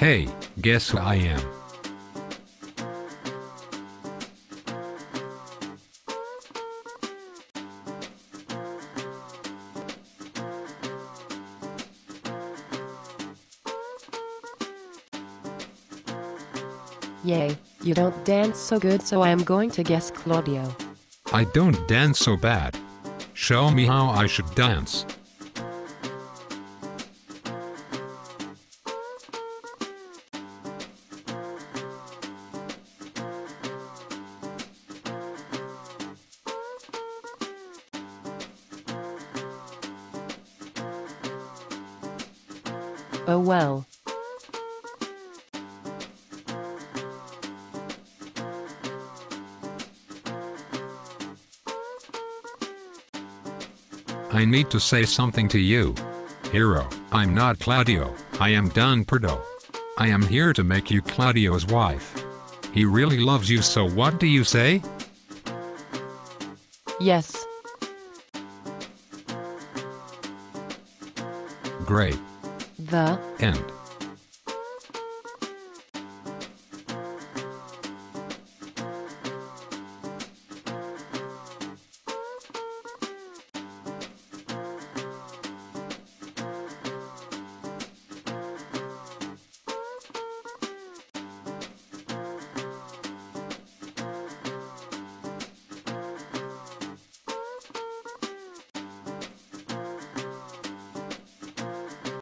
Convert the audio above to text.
Hey, guess who I am? Yay, you don't dance so good, so I am going to guess Claudio. I don't dance so bad. Show me how I should dance. Oh well. I need to say something to you. Hero, I'm not Claudio, I am Don Perdo. I am here to make you Claudio's wife. He really loves you, so what do you say? Yes. Great. The End.